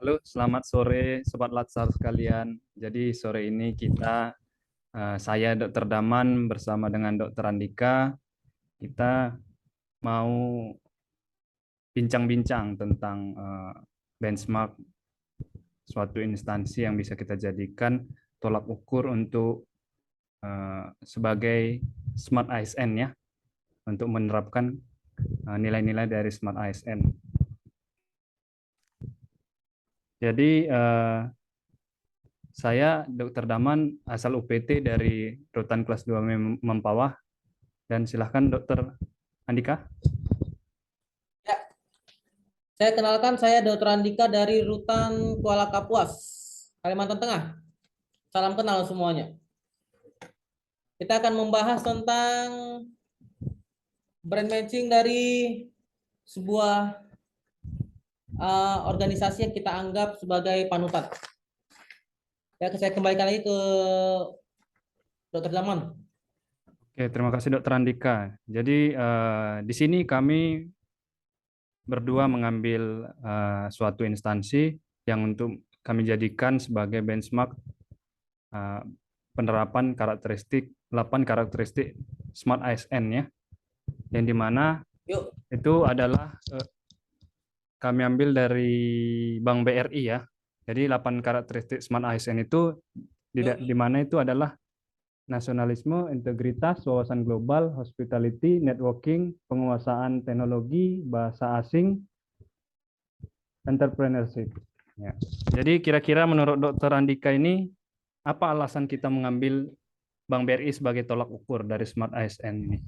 Halo, selamat sore Sobat Latsar sekalian. Jadi sore ini saya Dr. Daman bersama dengan Dr. Andika, kita mau bincang-bincang tentang benchmark suatu instansi yang bisa kita jadikan tolak ukur untuk sebagai Smart ASN ya, untuk menerapkan nilai-nilai dari Smart ASN. Jadi saya Dr. Daman asal UPT dari Rutan Kelas 2 Mempawah, dan silahkan Dr. Andika. Ya, saya kenalkan, saya Dr. Andika dari Rutan Kuala Kapuas, Kalimantan Tengah. Salam kenal semuanya. Kita akan membahas tentang brand matching dari sebuah organisasi yang kita anggap sebagai panutan. Ya, saya kembalikan lagi ke Dr. Zaman. Oke, terima kasih Dr. Andika. Jadi di sini kami berdua mengambil suatu instansi yang untuk kami jadikan sebagai benchmark uh, penerapan 8 karakteristik Smart ASN ya, yang dimana Yuk. itu adalah kami ambil dari Bank BRI ya. Jadi 8 karakteristik Smart ASN itu di mana itu adalah nasionalisme, integritas, wawasan global, hospitality, networking, penguasaan teknologi, bahasa asing, entrepreneurship. Ya. Jadi kira-kira menurut Dr. Andika ini, apa alasan kita mengambil Bank BRI sebagai tolak ukur dari Smart ASN ini?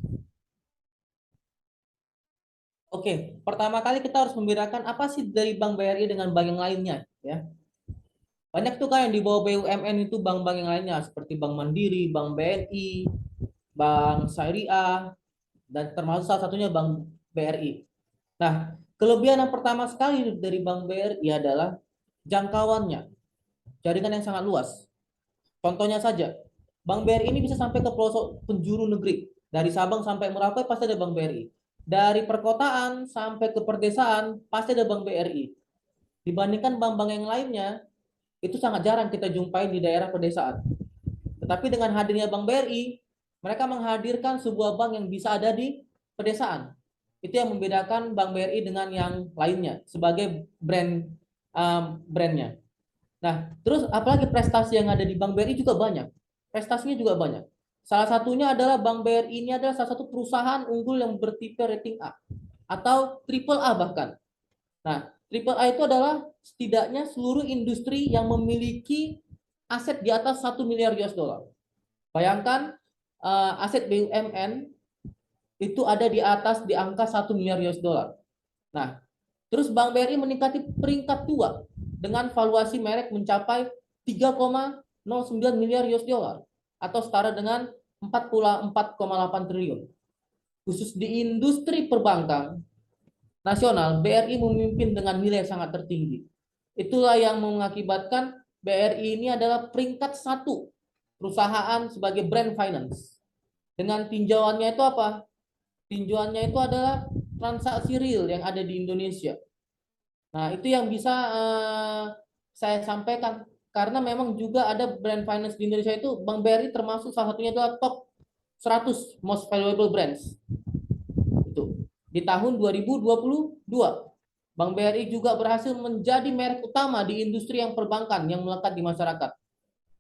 Oke, pertama kali kita harus membedakan apa sih dari Bank BRI dengan bank yang lainnya, ya. Banyak tuh kan yang di bawah BUMN itu bank-bank yang lainnya seperti Bank Mandiri, Bank BNI, Bank Syariah, dan termasuk salah satunya Bank BRI. Nah, kelebihan yang pertama sekali dari Bank BRI adalah jangkauannya, jaringan yang sangat luas. Contohnya saja, Bank BRI ini bisa sampai ke pelosok penjuru negeri. Dari Sabang sampai Merauke pasti ada Bank BRI. Dari perkotaan sampai ke perdesaan pasti ada Bank BRI. Dibandingkan bank-bank yang lainnya, itu sangat jarang kita jumpai di daerah pedesaan. Tetapi dengan hadirnya Bank BRI, mereka menghadirkan sebuah bank yang bisa ada di pedesaan. Itu yang membedakan Bank BRI dengan yang lainnya sebagai brandnya. Nah, terus apalagi prestasi yang ada di Bank BRI juga banyak. Prestasinya juga banyak. Salah satunya adalah Bank BRI ini adalah salah satu perusahaan unggul yang bertipe rating A atau triple A bahkan. Nah, triple A itu adalah setidaknya seluruh industri yang memiliki aset di atas 1 miliar US dollar. Bayangkan aset BUMN itu ada di atas di angka 1 miliar US dollar. Nah, terus Bank BRI meningkati peringkat 2 dengan valuasi merek mencapai 3,09 miliar US dollar atau setara dengan 44,8 triliun. Khusus di industri perbankan nasional, BRI memimpin dengan nilai sangat tertinggi. Itulah yang mengakibatkan BRI ini adalah peringkat 1 perusahaan sebagai brand finance. Dengan tinjauannya itu apa? Tinjauannya itu adalah transaksi real yang ada di Indonesia. Nah, itu yang bisa saya sampaikan. Karena memang juga ada brand finance di Indonesia itu, Bank BRI termasuk salah satunya adalah top 100 most valuable brands. Itu. Di tahun 2022, Bank BRI juga berhasil menjadi merek utama di industri yang perbankan yang melekat di masyarakat.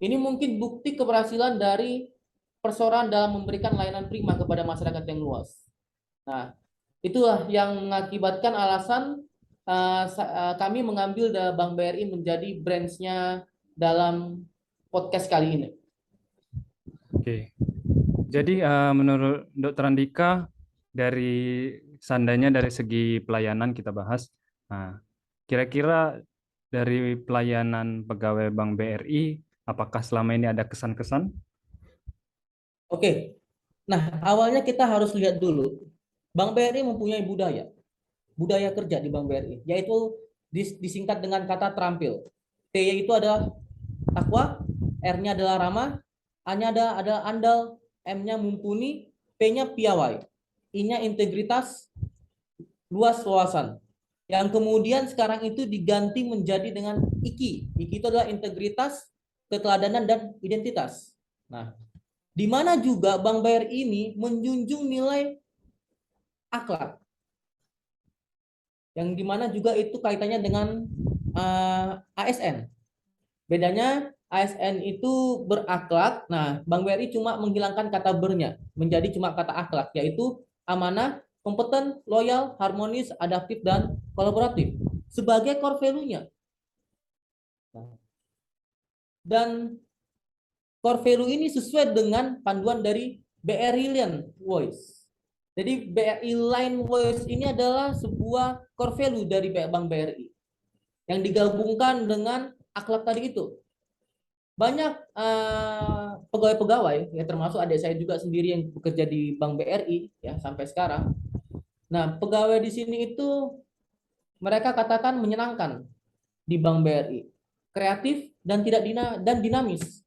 Ini mungkin bukti keberhasilan dari perseroan dalam memberikan layanan prima kepada masyarakat yang luas. Nah, itulah yang mengakibatkan alasan kami mengambil Bank BRI menjadi brands-nya dalam podcast kali ini. Oke. Jadi menurut Dr. Andika, seandainya dari segi pelayanan kita bahas, nah, kira-kira dari pelayanan pegawai Bank BRI, apakah selama ini ada kesan-kesan? Oke, nah awalnya kita harus lihat dulu, Bank BRI mempunyai budaya kerja di Bank BRI, yaitu disingkat dengan kata terampil. T itu adalah takwa, R-nya adalah ramah, A-nya adalah andal, M-nya mumpuni, P-nya piawai, I-nya integritas, luas wawasan. yang kemudian sekarang itu diganti menjadi dengan IKI. IKI itu adalah integritas, keteladanan, dan identitas. Nah, di mana juga Bank BRI ini menjunjung nilai akhlak, yang dimana juga itu kaitannya dengan ASN. Bedanya ASN itu berakhlak, nah Bank BRI cuma menghilangkan kata bernya, menjadi cuma kata akhlak, yaitu amanah, kompeten, loyal, harmonis, adaptif, dan kolaboratif sebagai core value-nya. Dan core value ini sesuai dengan panduan dari BRI Line Voice. Jadi BRI Line Voice ini adalah sebuah core value dari Bank BRI yang digabungkan dengan akhlak tadi itu. Banyak pegawai-pegawai ya, termasuk adik saya juga sendiri yang bekerja di Bank BRI ya sampai sekarang. Nah, pegawai di sini itu mereka katakan menyenangkan di Bank BRI, kreatif dan tidak dinamis.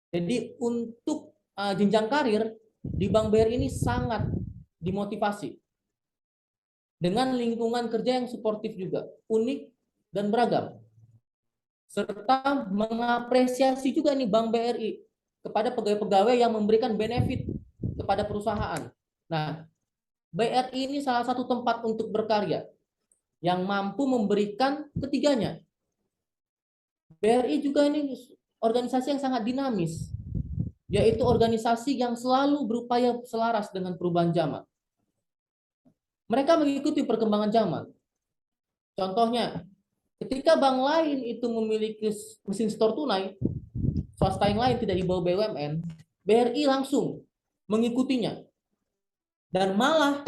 Jadi untuk jenjang karir di Bank BRI ini sangat dimotivasi dengan lingkungan kerja yang suportif juga, unik dan beragam, serta mengapresiasi juga nih Bank BRI kepada pegawai-pegawai yang memberikan benefit kepada perusahaan. Nah, BRI ini salah satu tempat untuk berkarya yang mampu memberikan ketiganya. BRI juga ini organisasi yang sangat dinamis, yaitu organisasi yang selalu berupaya selaras dengan perubahan zaman. Mereka mengikuti perkembangan zaman. Contohnya, ketika bank lain itu memiliki mesin store tunai, swasta yang lain tidak di bawah BUMN, BRI langsung mengikutinya dan malah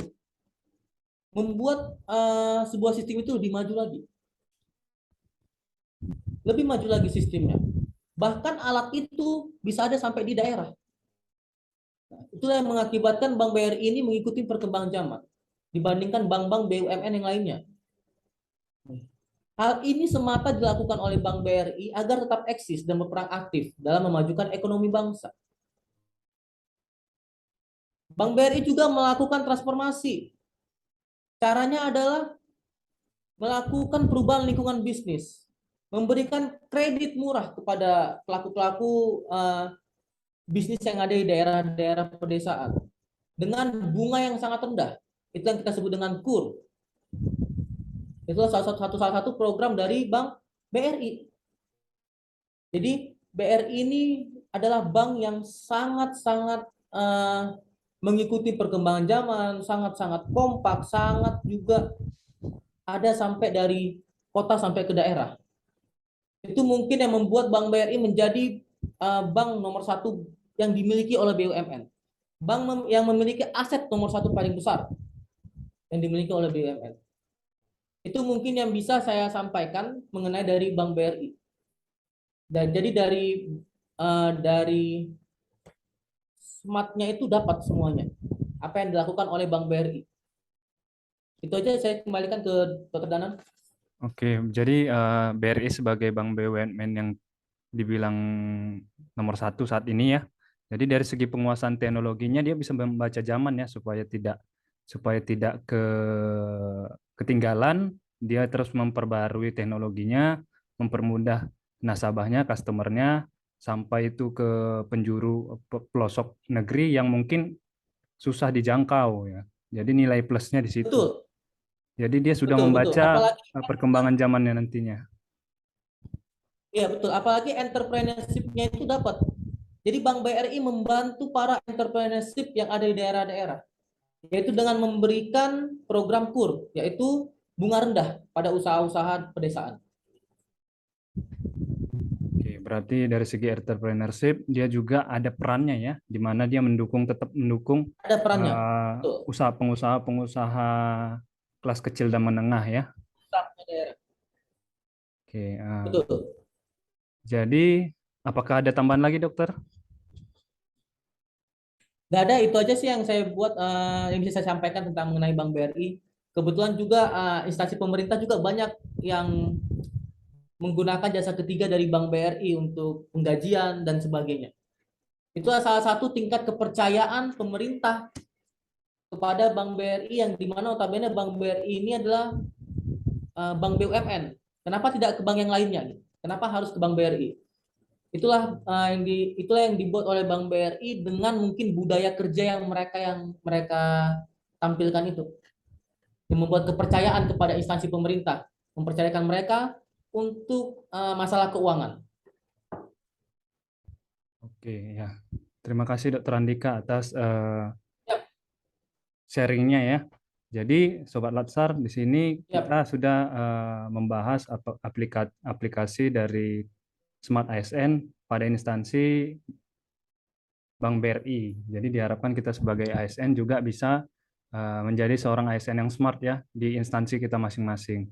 membuat sebuah sistem itu lebih maju lagi. Lebih maju lagi sistemnya. Bahkan alat itu bisa ada sampai di daerah. Nah, itulah yang mengakibatkan Bank BRI ini mengikuti perkembangan zaman dibandingkan bank-bank BUMN yang lainnya. Hal ini semata dilakukan oleh Bank BRI agar tetap eksis dan berperan aktif dalam memajukan ekonomi bangsa. Bank BRI juga melakukan transformasi. Caranya adalah melakukan perubahan lingkungan bisnis, memberikan kredit murah kepada pelaku-pelaku bisnis yang ada di daerah-daerah pedesaan dengan bunga yang sangat rendah. Itu yang kita sebut dengan KUR. Itulah salah satu program dari Bank BRI. Jadi BRI ini adalah bank yang sangat-sangat mengikuti perkembangan zaman, sangat-sangat kompak, sangat juga ada sampai dari kota sampai ke daerah. Itu mungkin yang membuat Bank BRI menjadi bank nomor satu yang dimiliki oleh BUMN. Bank yang memiliki aset nomor satu paling besar yang dimiliki oleh BUMN. Itu mungkin yang bisa saya sampaikan mengenai dari Bank BRI. Dan jadi dari smartnya itu dapat semuanya apa yang dilakukan oleh Bank BRI. Itu aja, saya kembalikan ke Dr. Danan. Oke, jadi BRI sebagai bank BUMN yang dibilang nomor satu saat ini ya. Jadi dari segi penguasaan teknologinya dia bisa membaca zaman ya supaya tidak ketinggalan. Dia terus memperbarui teknologinya, mempermudah nasabahnya, customernya sampai itu ke penjuru pelosok negeri yang mungkin susah dijangkau ya. Jadi nilai plusnya di situ. Betul, Jadi dia sudah betul. membaca Apalagi perkembangan zamannya nantinya. ya betul, apalagi entrepreneurship-nya itu dapat. Jadi Bank BRI membantu para entrepreneurship yang ada di daerah-daerah, yaitu dengan memberikan program KUR, yaitu bunga rendah pada usaha-usaha pedesaan. Oke, berarti dari segi entrepreneurship dia juga ada perannya ya, di mana dia tetap mendukung Ada perannya, betul. pengusaha kelas kecil dan menengah ya. Daerah. Oke, Betul. jadi apakah ada tambahan lagi dokter? Nggak ada, itu aja sih yang saya buat, yang bisa saya sampaikan tentang mengenai Bank BRI. Kebetulan juga instansi pemerintah juga banyak yang menggunakan jasa ketiga dari Bank BRI untuk penggajian dan sebagainya. Itu salah satu tingkat kepercayaan pemerintah kepada Bank BRI, yang dimana notabene Bank BRI ini adalah bank BUMN. Kenapa tidak ke bank yang lainnya? Kenapa harus ke bank BRI? Itulah yang dibuat oleh Bank BRI dengan mungkin budaya kerja yang mereka tampilkan itu, yang membuat kepercayaan kepada instansi pemerintah, mempercayakan mereka untuk masalah keuangan. Oke, ya. Terima kasih Dokter Andika atas Yap, sharingnya ya. Jadi Sobat Latsar, di sini yap. kita sudah membahas aplikasi dari Smart ASN pada instansi Bank BRI. Jadi diharapkan kita sebagai ASN juga bisa menjadi seorang ASN yang smart ya di instansi kita masing-masing.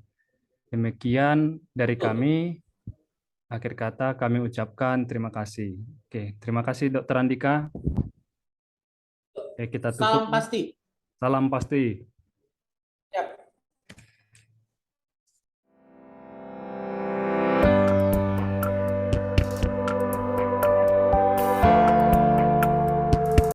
Demikian dari kami. Akhir kata kami ucapkan terima kasih. Oke, terima kasih Dokter Andika. Oke, kita tutup. Salam pasti. Salam pasti.